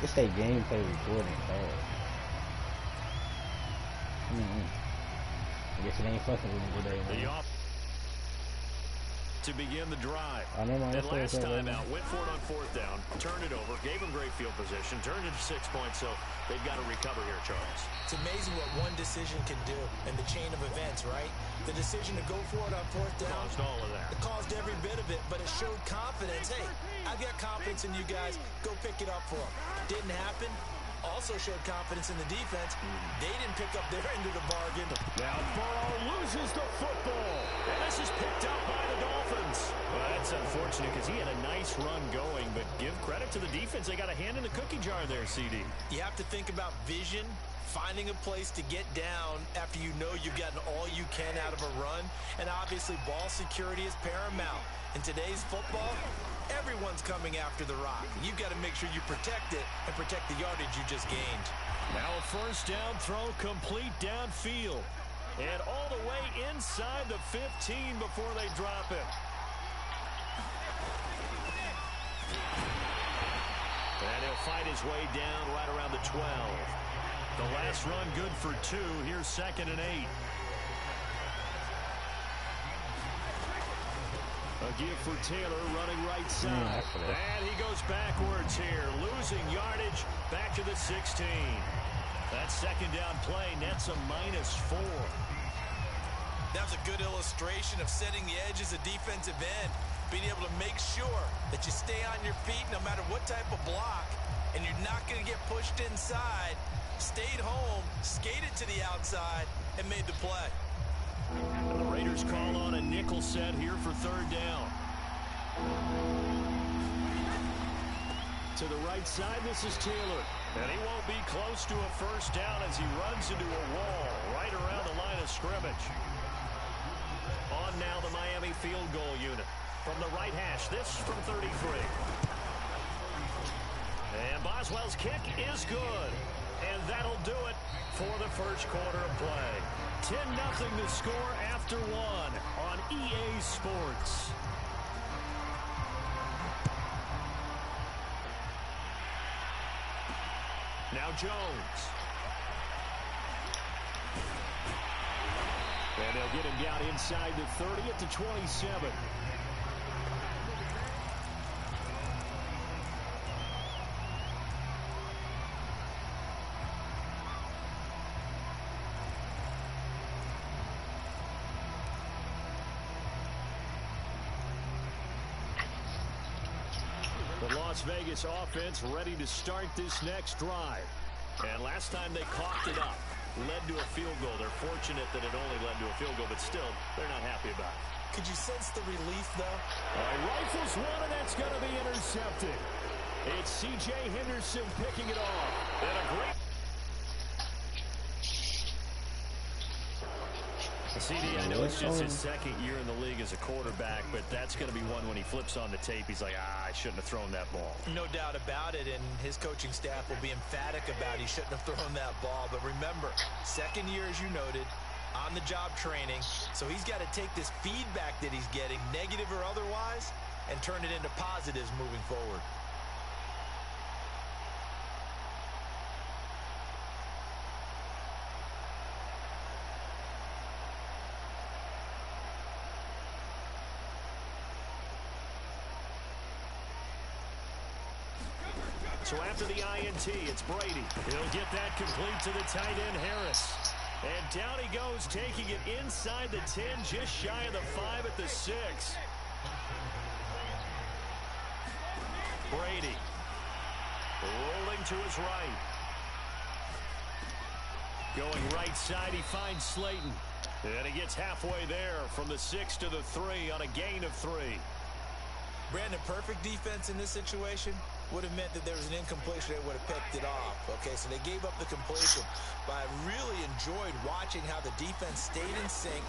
It's a gameplay recording fast. I guess it ain't fucking with me today, man. To begin the drive. And last time out, went for it on 4th down, turned it over, gave them great field position, turned it to 6 points, so they've got to recover here, Charles. It's amazing what one decision can do in the chain of events, right? The decision to go for it on 4th down caused all of that. It caused every bit of it, but it showed confidence. Hey, I've got confidence in you guys. Go pick it up for them. Didn't happen. Also showed confidence in the defense. They didn't pick up their end of the bargain. Now Burrow loses the football. And this is picked up by the Dolphins. Well, that's unfortunate because he had a nice run going, but give credit to the defense. They got a hand in the cookie jar there, CD. You have to think about vision, finding a place to get down after you know you've gotten all you can out of a run. And obviously ball security is paramount. In today's football, everyone's coming after the rock. You've got to make sure you protect it and protect the yardage you just gained. Now a 1st down throw complete downfield. And all the way inside the 15 before they drop it. And he'll fight his way down right around the 12. The last run good for 2. Here's 2nd and 8. A give for Taylor running right side. And he goes backwards here, losing yardage back to the 16. That 2nd down play nets a -4. That was a good illustration of setting the edge as a defensive end, being able to make sure that you stay on your feet no matter what type of block, and you're not going to get pushed inside. Stayed home, skated to the outside, and made the play. And the Raiders call on a nickel set here for 3rd down. To the right side, this is Taylor. And he won't be close to a 1st down as he runs into a wall right around the line of scrimmage. On now the Miami field goal unit. From the right hash, this from 33. And Boswell's kick is good. And that'll do it for the 1st quarter of play. 10-0 the score after 1 on EA Sports. Now Jones. And they'll get him down inside the 30 at the 27. The Las Vegas offense ready to start this next drive. And last time they coughed it up, led to a field goal. They're fortunate that it only led to a field goal, but still, they're not happy about it. Could you sense the relief, though? Rifles one, and that's going to be intercepted. It's C.J. Henderson picking it off. And a great... CD, I know it's just his 2nd year in the league as a quarterback, but that's going to be one when he flips on the tape. He's like, I shouldn't have thrown that ball. No doubt about it, and his coaching staff will be emphatic about he shouldn't have thrown that ball. But remember, 2nd year, as you noted, on-the-job training, so he's got to take this feedback that he's getting, negative or otherwise, and turn it into positives moving forward. So after the INT, it's Brady. He'll get that complete to the tight end, Harris. And down he goes, taking it inside the 10, just shy of the 5 at the 6. Brady rolling to his right. Going right side, he finds Slayton. And he gets halfway there from the 6 to the 3 on a gain of 3. Brandon, perfect defense in this situation would have meant that there was an incompletion. They would have picked it off. Okay, so they gave up the completion. But I really enjoyed watching how the defense stayed in sync,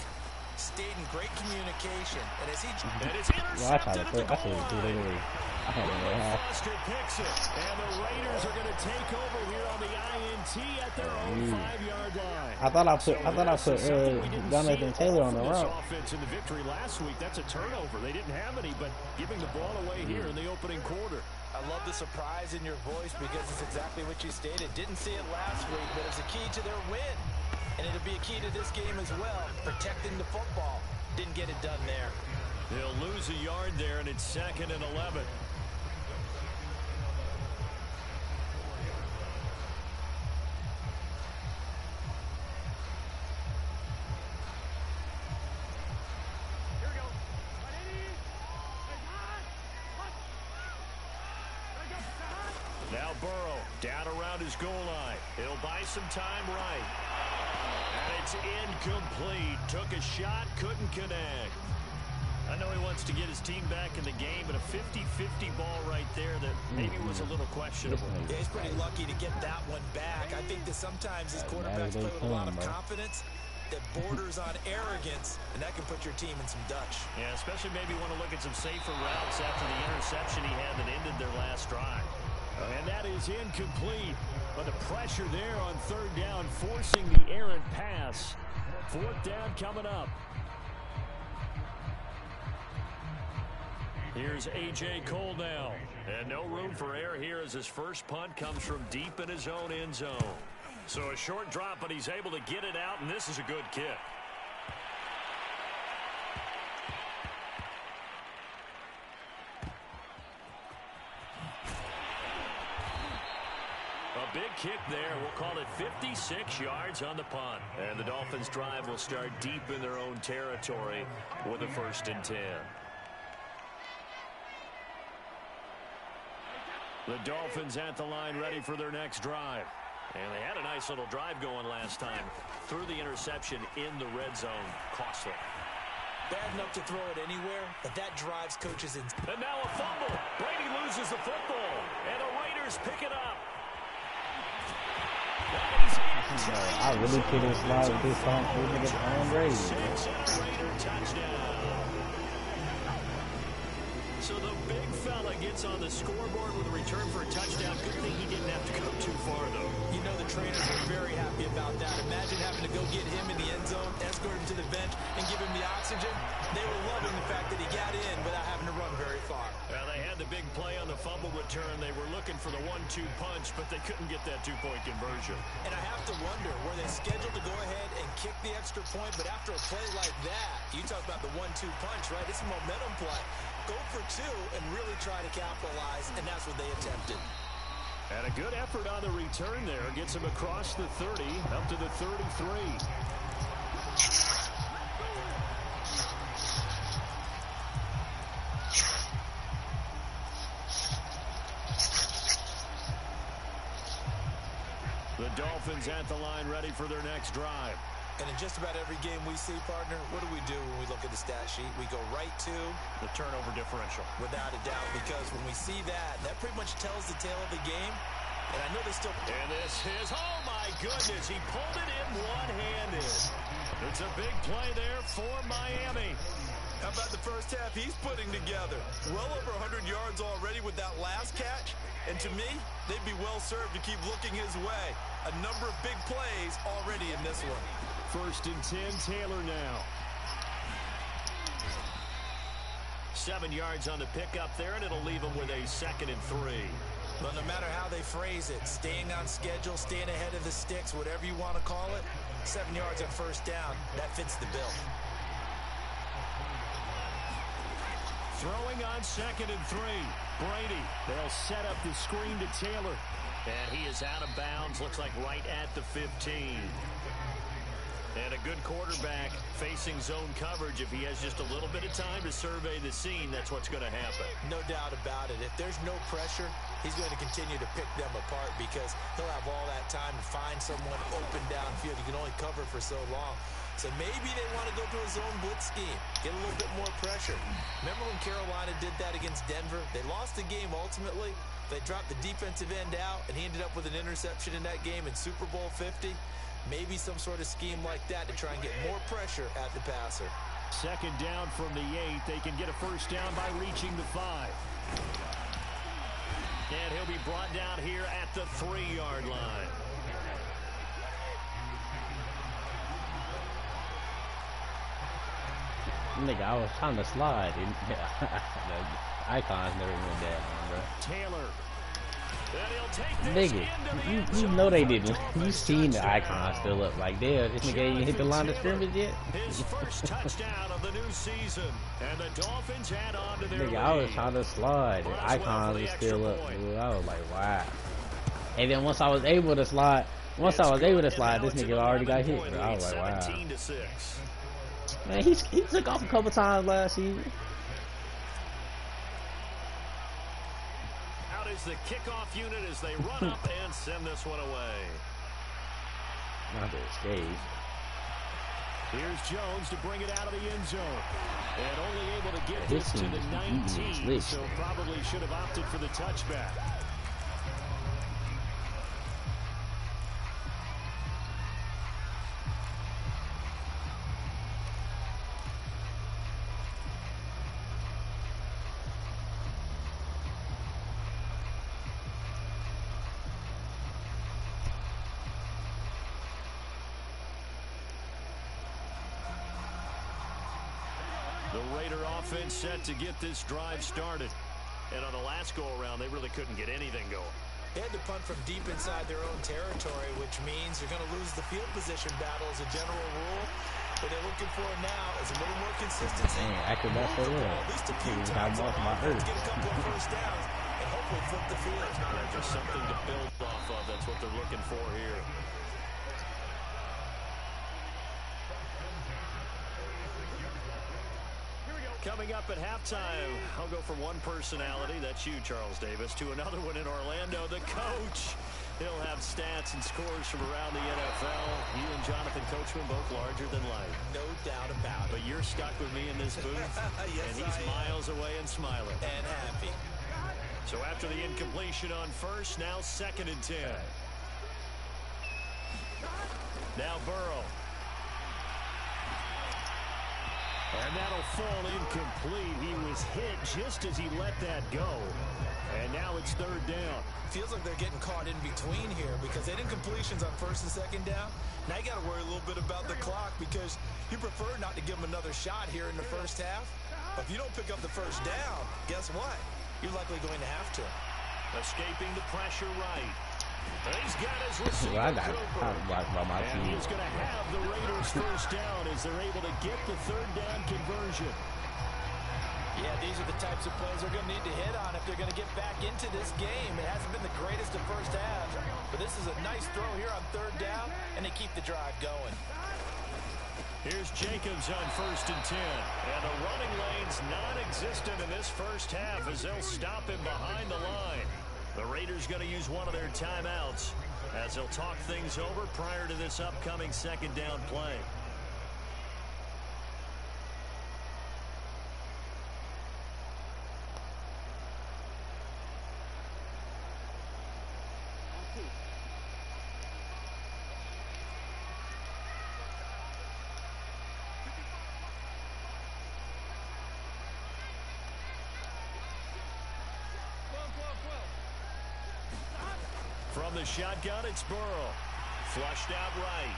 stayed in great communication. And as he... And it's intercepted at the goal line. Foster picks it. And the Raiders are going to take over here on the INT at their own 5-yard line. I thought I put Jonathan Taylor on the route. Offense in the victory last week, that's a turnover. They didn't have any, but giving the ball away here in the opening quarter. I love the surprise in your voice because it's exactly what you stated. Didn't see it last week, but it's a key to their win. And it'll be a key to this game as well, protecting the football. Didn't get it done there. They'll lose a yard there, and it's 2nd and 11. Now Burrow down around his goal line. He'll buy some time right. And it's incomplete. Took a shot, couldn't connect. I know he wants to get his team back in the game, but a 50-50 ball right there that maybe was a little questionable. Yeah, he's pretty lucky to get that one back. I think that sometimes these quarterbacks play with a lot of confidence that borders on arrogance, and that can put your team in some Dutch. Yeah, especially maybe want to look at some safer routes after the interception he had that ended their last drive. And that is incomplete. But the pressure there on 3rd down, forcing the errant pass. 4th down coming up. Here's A.J. Cole now. And no room for error here as his first punt comes from deep in his own end zone. So a short drop, but he's able to get it out, and this is a good kick. A big kick there. We'll call it 56 yards on the punt. And the Dolphins' drive will start deep in their own territory with a 1st and 10. The Dolphins at the line ready for their next drive. And they had a nice little drive going last time. Threw the interception in the red zone. Costly. Bad enough to throw it anywhere, but that drives coaches in. And now a fumble. Brady loses the football. And the Raiders pick it up. I really couldn't slide with this song. We're going to get the own grade. Raider touchdown. So the big fella gets on the scoreboard with a return for a touchdown. Good thing he didn't have to go too far, though. You know the trainers were very happy about that. Imagine having to go get him in the end zone, escort him to the bench, and give him the oxygen. They were loving the fact that he got in without having to run very far. Well, they had the big play on the fumble return. They were looking for the 1-2 punch, but they couldn't get that 2-point conversion. And I have to wonder, were they scheduled to go ahead and kick the extra point? But after a play like that, you talk about the 1-2 punch, right? It's a momentum play. Go for 2 and really try to capitalize, and that's what they attempted. And a good effort on the return there. Gets him across the 30, up to the 33. The Dolphins at the line ready for their next drive. And in just about every game we see, partner, what do we do when we look at the stat sheet? We go right to the turnover differential. Without a doubt, because when we see that, that pretty much tells the tale of the game. And I know they still... And this is, oh my goodness, he pulled it in one-handed. It's a big play there for Miami. How about the first half he's putting together? Well over 100 yards already with that last catch. And to me, they'd be well served to keep looking his way. A number of big plays already in this one. 1st and 10, Taylor now. 7 yards on the pickup there, and it'll leave him with a 2nd and 3. Well, no matter how they phrase it, staying on schedule, staying ahead of the sticks, whatever you want to call it, 7 yards on 1st down, that fits the bill. Throwing on 2nd and 3. Brady, they'll set up the screen to Taylor. And he is out of bounds, looks like right at the 15. And a good quarterback facing zone coverage. If he has just a little bit of time to survey the scene, that's what's going to happen. No doubt about it. If there's no pressure, he's going to continue to pick them apart because he'll have all that time to find someone open downfield. You can only cover for so long. So maybe they want to go to a zone blitz scheme, get a little bit more pressure. Remember when Carolina did that against Denver? They lost the game ultimately. They dropped the defensive end out, and he ended up with an interception in that game in Super Bowl 50. Maybe some sort of scheme like that to try and get more pressure at the passer. 2nd down from the 8. They can get a 1st down by reaching the 5. And he'll be brought down here at the 3-yard line. Nigga, I was trying to slide. And, the icons never went down, bro. Taylor. And he'll take this Nigga, you know they didn't. You seen the icon still up. Like, damn, this nigga ain't hit the line of scrimmage yet. His first touchdown of the new season. And the Dolphins add on to their Nigga, lead. I was trying to slide. The icons was still up. Dude, I was like, wow. And then once I was able to slide, this nigga already got hit. Bro. I was like, wow. 17-6. Man, he took off a couple times last season. Out is the kickoff unit as they run up and send this one away. Not that escape. Here's Jones to bring it out of the end zone. And only able to get This this to team the is 19, so probably should have opted for the touchback. The Raider offense set to get this drive started. And on the last go-around, they really couldn't get anything going. They had to punt from deep inside their own territory, which means they're going to lose the field position battle as a general rule. What they're looking for now is a little more consistency. Man, Acrobat so well. At least a few times on offense, get a couple of first downs, and hopefully flip the field. Yeah, just something to build off of. That's what they're looking for here. Coming up at halftime, I'll go from one personality, that's you, Charles Davis, to another one in Orlando, the coach. He'll have stats and scores from around the NFL. You and Jonathan Coachman both larger than life. No doubt about it. But you're stuck with me in this booth, Yes, and he's miles away and smiling. And happy. So after the incompletion on first, now 2nd and 10. Now Burrow. And that'll fall incomplete. He was hit just as he let that go. And now it's 3rd down. Feels like they're getting caught in between here because they did incompletions on 1st and 2nd down. Now you got to worry a little bit about the clock because you prefer not to give them another shot here in the first half. But if you don't pick up the first down, guess what? You're likely going to have to. Escaping the pressure right. He's got his receiver. Well, I got my and team. he's going to have the Raiders first down as they're able to get the 3rd down conversion. Yeah, these are the types of plays they're going to need to hit on if they're going to get back into this game. It hasn't been the greatest of first halves, but this is a nice throw here on 3rd down, and they keep the drive going. Here's Jacobs on 1st and 10. And the running lane's non-existent in this first half as they'll stop him behind the line. The Raiders going to use one of their timeouts as they'll talk things over prior to this upcoming 2nd down play. From the shotgun, it's Burrow. Flushed out right.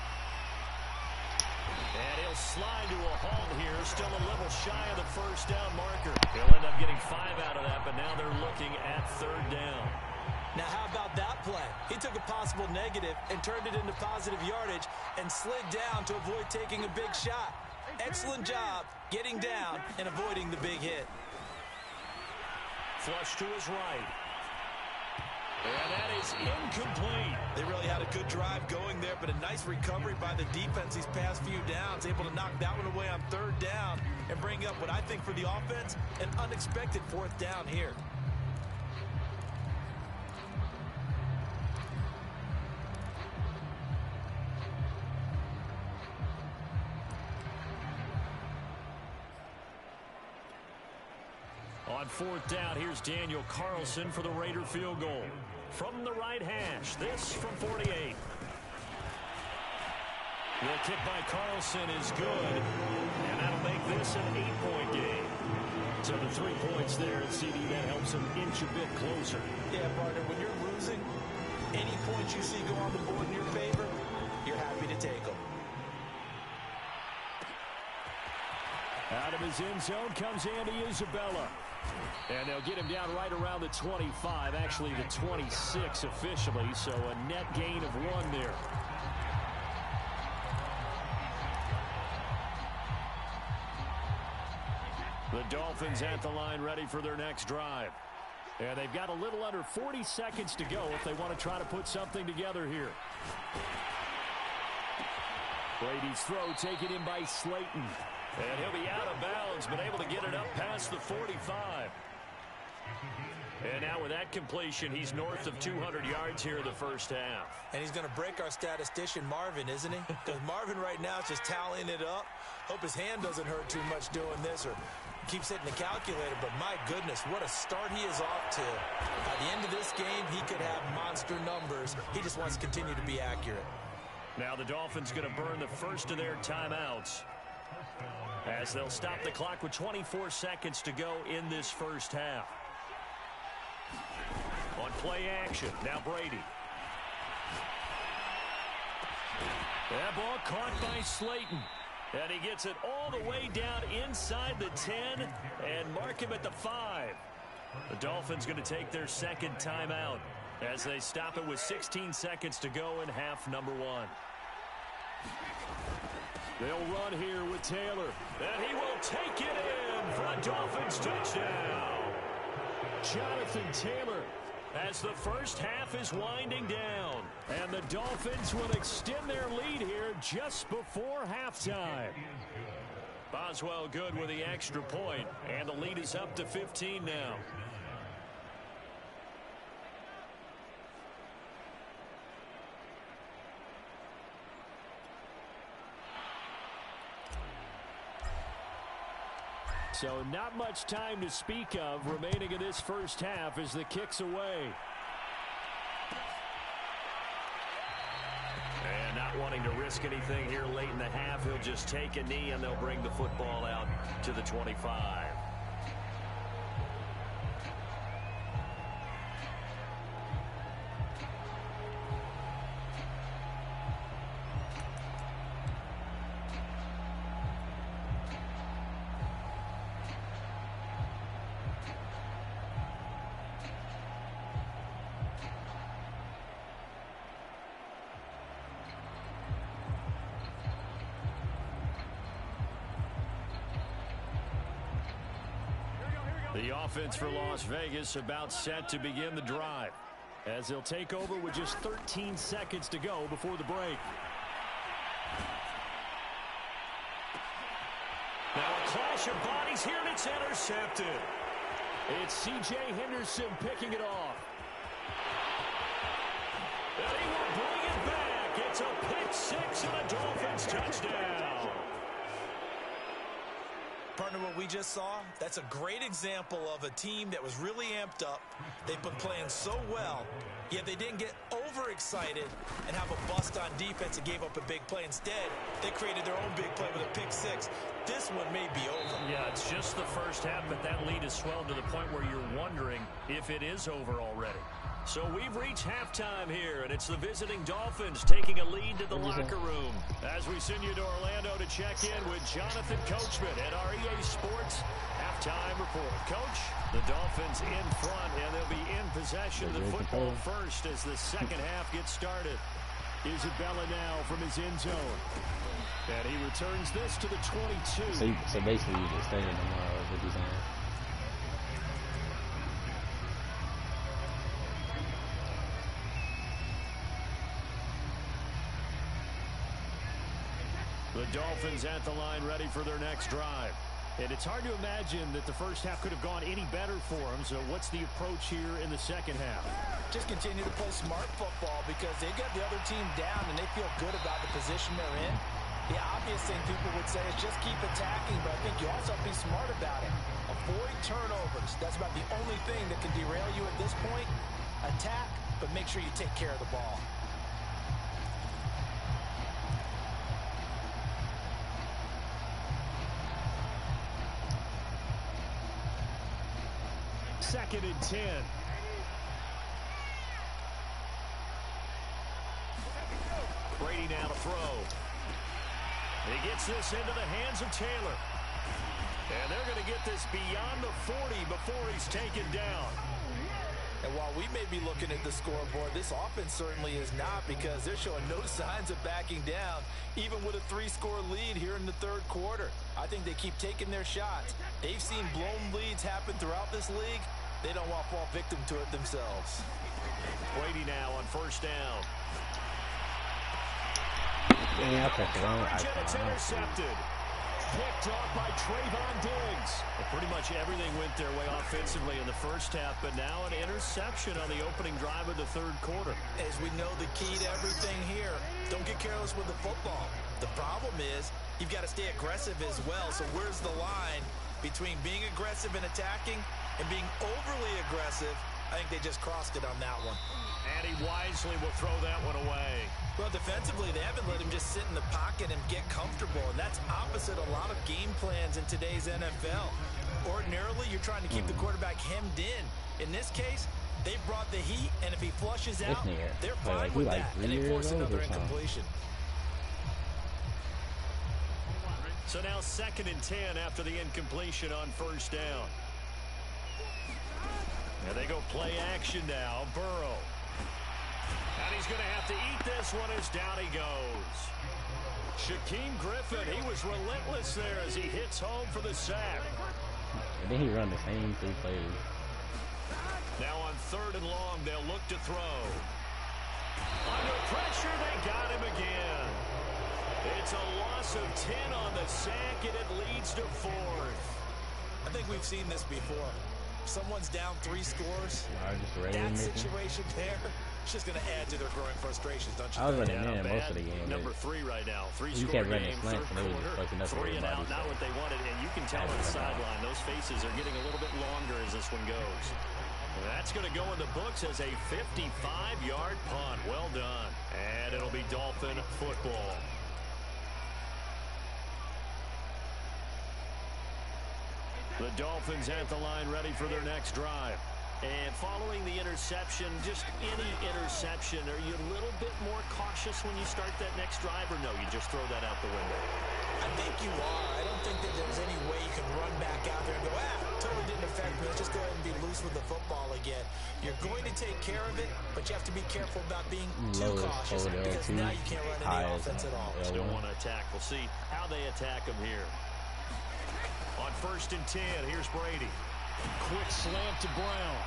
And he'll slide to a halt here. Still a little shy of the first down marker. He'll end up getting 5 out of that, but now they're looking at 3rd down. Now, how about that play? He took a possible negative and turned it into positive yardage and slid down to avoid taking a big shot. Excellent job getting down and avoiding the big hit. Flush to his right. And that is incomplete. They really had a good drive going there, but a nice recovery by the defense these past few downs, able to knock that one away on 3rd down and bring up what I think for the offense, an unexpected 4th down here. On 4th down, here's Daniel Carlson for the Raider field goal. From the right hash, this from 48. The kick by Carlson is good, and that'll make this an 8-point game. So the 3 points there at CD, that helps him inch a bit closer. Yeah, partner, when you're losing, any points you see go on the board in your favor, you're happy to take them. Out of his end zone comes Andy Isabella. And they'll get him down right around the 25, actually the 26 officially, so a net gain of 1 there. The Dolphins at the line ready for their next drive. And they've got a little under 40 seconds to go if they want to try to put something together here. Brady's throw taken in by Slayton. And he'll be out of bounds, but able to get it up past the 45. And now with that completion, he's north of 200 yards here in the first half. And he's going to break our statistician Marvin, isn't he? Because Marvin right now is just tallying it up. Hope his hand doesn't hurt too much doing this or keeps hitting the calculator. But my goodness, what a start he is off to. By the end of this game, he could have monster numbers. He just wants to continue to be accurate. Now the Dolphins going to burn the first of their timeouts as they'll stop the clock with 24 seconds to go in this first half. On play action, now Brady. That ball caught by Slayton. And he gets it all the way down inside the 10 and mark him at the 5. The Dolphins going to take their second timeout as they stop it with 16 seconds to go in half number 1. They'll run here with Taylor. And he will take it in for a Dolphins touchdown. Jonathan Taylor as the first half is winding down. And the Dolphins will extend their lead here just before halftime. Boswell good with the extra point, and the lead is up to 15 now. So not much time to speak of remaining in this first half as the kick's away. And not wanting to risk anything here late in the half, he'll just take a knee and they'll bring the football out to the 25. The offense for Las Vegas about set to begin the drive as they'll take over with just 13 seconds to go before the break. Now a clash of bodies here and it's intercepted. It's C.J. Henderson picking it off. And he will bring it back. It's a pick six and a Dolphins touchdown. Partner, what we just saw, that's a great example of a team that was really amped up. They've been playing so well, yet they didn't get overexcited and have a bust on defense and gave up a big play. Instead, they created their own big play with a pick six. This one may be over. Yeah, it's just the first half, but that lead has swelled to the point where you're wondering if it is over already. So we've reached halftime here, and it's the visiting Dolphins taking a lead to the locker room. As we send you to Orlando to check in with Jonathan Coachman at our EA Sports halftime report. Coach, the Dolphins in front, and they'll be in possession of the football first as the second half gets started. Isabella now from his end zone. And he returns this to the 22. So basically you just extending them, what you're saying. The Dolphins at the line ready for their next drive. And it's hard to imagine that the first half could have gone any better for them. So what's the approach here in the second half? Just continue to play smart football because they got the other team down and they feel good about the position they're in. The obvious thing people would say is just keep attacking, but I think you also have to be smart about it. Avoid turnovers. That's about the only thing that can derail you at this point. Attack, but make sure you take care of the ball. Second and 10. Brady now to throw. He gets this into the hands of Taylor. And they're going to get this beyond the 40 before he's taken down. And while we may be looking at the scoreboard, this offense certainly is not, because they're showing no signs of backing down, even with a 3-score lead here in the third quarter. I think they keep taking their shots. They've seen blown leads happen throughout this league. They don't want to fall victim to it themselves. Brady now on first down. Yeah, I pressed the wrong It's icon. intercepted. Picked off by Trayvon Diggs. Well, pretty much everything went their way offensively in the first half, but now an interception on the opening drive of the third quarter. As we know, the key to everything here, don't get careless with the football. The problem is you've got to stay aggressive as well. So where's the line between being aggressive and attacking and being overly aggressive? I think they just crossed it on that one. And he wisely will throw that one away. Well, defensively, they haven't let him just sit in the pocket and get comfortable, and that's opposite a lot of game plans in today's NFL. Ordinarily, you're trying to keep the quarterback hemmed in. In this case, they brought the heat, and if he flushes out, they're fine with that, and they force another incompletion. So now 2nd and 10 after the incompletion on first down. And they go play action now. Burrow. And he's going to have to eat this one as down he goes. Shaquem Griffin, he was relentless there as he hits home for the sack. And then he run the same 3 plays. Now on 3rd and long, they'll look to throw. Under pressure, they got him again. It's a loss of 10 on the sack, and it leads to 4th. I think we've seen this before. Someone's down 3 scores. That situation there, it's just going to add to their growing frustrations, don't you? I was running in most of the game. Number 3 right now. 3-score kept running game, slant, third and they were just fucking quarter. up 3 and out, everybody, not what they wanted. And you can tell on the sideline, those faces are getting a little bit longer as this one goes. That's going to go in the books as a 55-yard punt. Well done. And it'll be Dolphin football. The Dolphins at the line ready for their next drive. And following the interception, just any interception, are you a little bit more cautious when you start that next drive, or no, you just throw that out the window? I think you are. I don't think that there's any way you can run back out there and go, totally didn't affect me. Let's just go ahead and be loose with the football again. You're going to take care of it, but you have to be careful about being too cautious, because now you can't run any offense at all. Still want to attack. We'll see how they attack them here. On 1st and 10, here's Brady. Quick slant to Brown.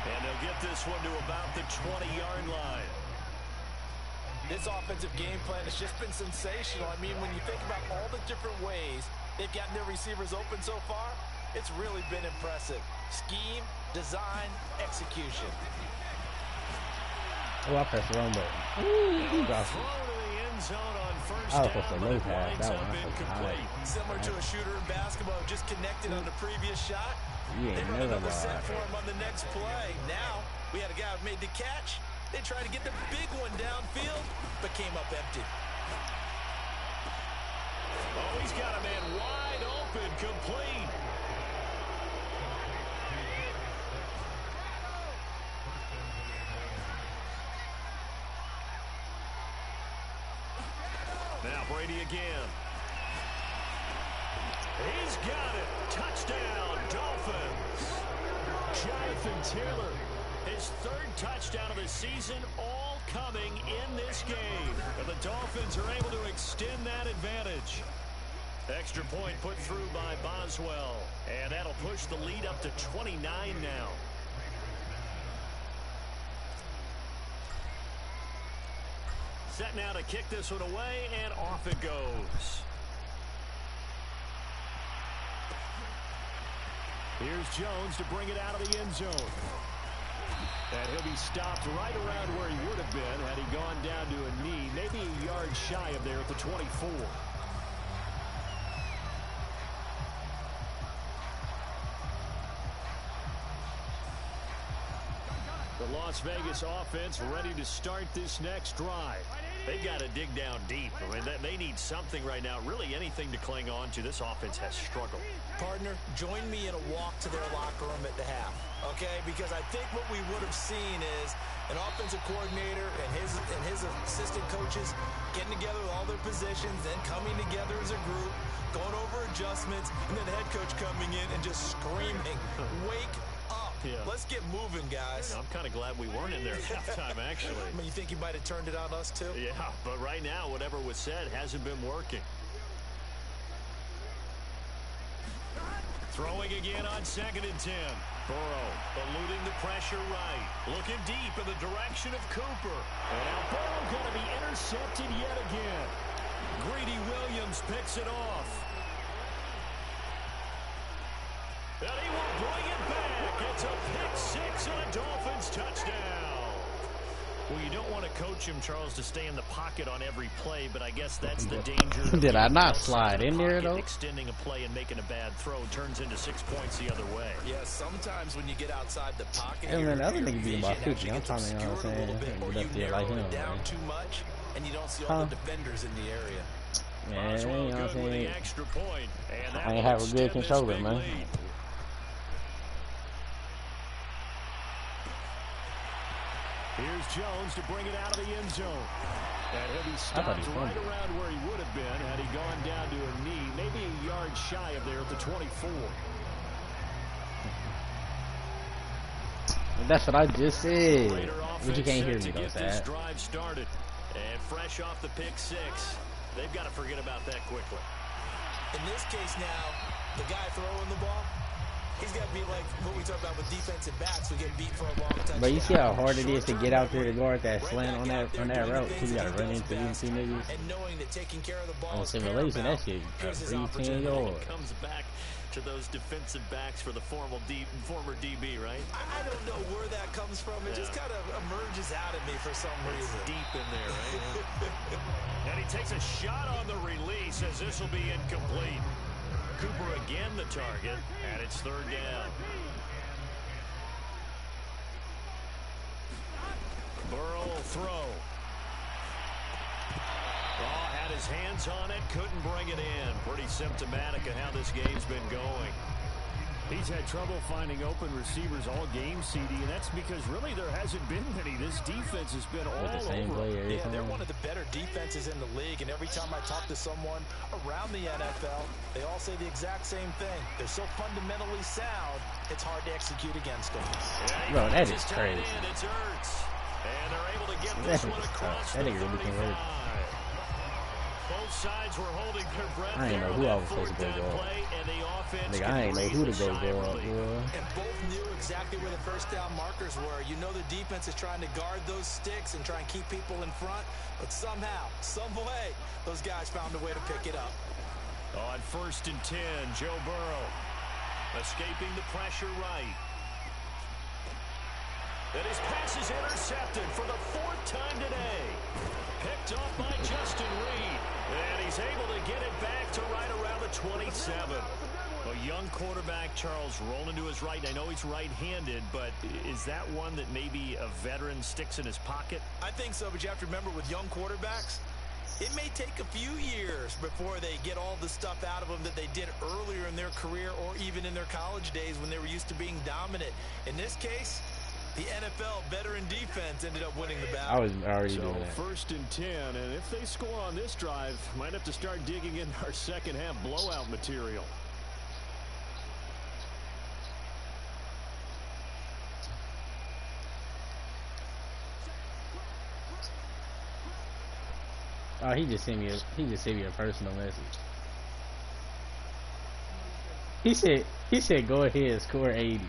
And they'll get this one to about the 20-yard line. This offensive game plan has just been sensational. I mean, when you think about all the different ways they've gotten their receivers open so far, it's really been impressive. Scheme, design, execution. Oh, I pressed the wrong button. Ooh, dropped it. Zone on first I was down, supposed to but low it pass winds that up one. incomplete. Similar to a shooter in basketball, just connected on the previous shot. You They ain't run never another set lied. for him on the next play. Now, we had a guy who made the catch. They tried to get the big one downfield, but came up empty. Oh, he's got a man wide open, complete. Now Brady again. He's got it. Touchdown, Dolphins. Jonathan Taylor, his 3rd touchdown of the season, all coming in this game. And the Dolphins are able to extend that advantage. Extra point put through by Boswell. And that'll push the lead up to 29 now. Set now to kick this one away, and off it goes. Here's Jones to bring it out of the end zone. And he'll be stopped right around where he would have been had he gone down to a knee, maybe a yard shy of there at the 24. The loss Vegas offense ready to start this next drive. They've got to dig down deep. I mean, they need something right now, really anything to cling on to. This offense has struggled. Partner, join me in a walk to their locker room at the half, okay? Because I think what we would have seen is an offensive coordinator and his assistant coaches getting together with all their positions, then coming together as a group, going over adjustments, and then the head coach coming in and just screaming, wake up. Yeah. Let's get moving, guys. I'm kind of glad we weren't in there at halftime, actually. I mean, you think he might have turned it on us, too? Yeah, but right now, whatever was said hasn't been working. Throwing again on 2nd and 10. Burrow eluding the pressure right. Looking deep in the direction of Cooper. And now Burrow going to be intercepted yet again. Greedy Williams picks it off. And he will bring it back. It's a pick six and a Dolphins touchdown. Well, you don't want to coach him, Charles, to stay in the pocket on every play, but I guess that's the danger. Did I not slide in there, though? Extending a play and making a bad throw turns into 6 points the other way. Yeah, sometimes when you get outside the pocket, and then the other nigga be about 50. I'm talking, you know what I'm saying? Or Get up there like him, down man. too much, and you don't see all the defenders in the area. Man, you know what I'm saying? Extra point, and I ain't have a good controller, man. Lead. Here's Jones to bring it out of the end zone. And he'll be stopped right around where he would have been had he gone down to a knee, maybe a yard shy of there at the 24. That's what I just said. But you can't hear me, though, Sad. Drive started. And fresh off the pick six, they've got to forget about that quickly. In this case now, the guy throwing the ball, he's got to be like what we talk about with defensive backs who get beat for a long time. But you see how hard it is to get out there to guard that slant on that route. You got to run into these niggas. And knowing that taking care of the ball on simulation, that shit 3-10 yards. Comes back to those defensive backs for the former DB, right? I don't know where that comes from. It just kind of emerges out of me for some reason. Deep in there, right? And he takes a shot on the release as this will be incomplete. Cooper again the target, and it's 3rd down. Burrow will throw. Had his hands on it, couldn't bring it in. Pretty symptomatic of how this game's been going. He's had trouble finding open receivers all game, CD, and that's because really there hasn't been many. This defense has been all over. Yeah, they're one of the better defenses in the league, and every time I talk to someone around the NFL, they all say the exact same thing. They're so fundamentally sound, it's hard to execute against them. Bro, that is crazy. It's Ertz. And they're able to get this one across the 35. Both sides were holding their breath. I ain't know who I was supposed to go guard. Nigga, I ain't know who to go guard. And both knew exactly where the first down markers were. You know the defense is trying to guard those sticks and try and keep people in front, but somehow, some way, those guys found a way to pick it up. On 1st and 10, Joe Burrow escaping the pressure right. And his pass is intercepted for the 4th time today. Picked off by Justin Reed. And he's able to get it back to right around the 27. A young quarterback, Charles, rolling to his right. I know he's right-handed, but is that one that maybe a veteran sticks in his pocket? I think so, but you have to remember with young quarterbacks, it may take a few years before they get all the stuff out of them that they did earlier in their career or even in their college days when they were used to being dominant. In this case, the NFL veteran defense ended up winning the battle. I was already doing that. 1st and 10, and if they score on this drive, might have to start digging in our second half blowout material. Oh, he just sent me a personal message. He said go ahead, score 80.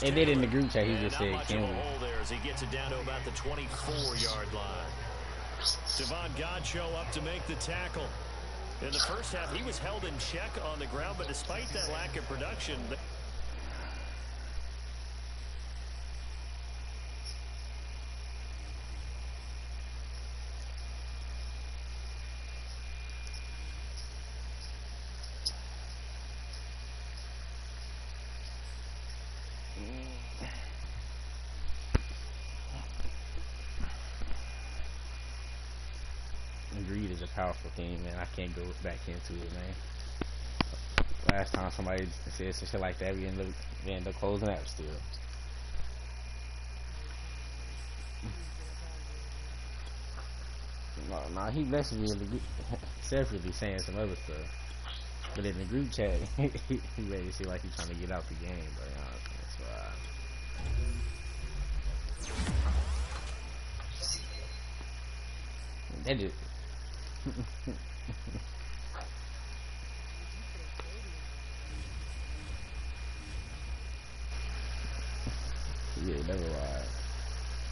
And then in the group chat, he just said, "Can we?" There as he gets it down to about the 24-yard line. Devon Godchaux up to make the tackle. In the first half, he was held in check on the ground, but despite that lack of production. powerful thing, man. I can't go back into it, man. Last time somebody said some shit like that, we end up closing out still. No, he messaged me in the group, separately saying some other stuff. But in the group chat, he made it seem like he's trying to get out the game, but that's why. That just yeah, never mind.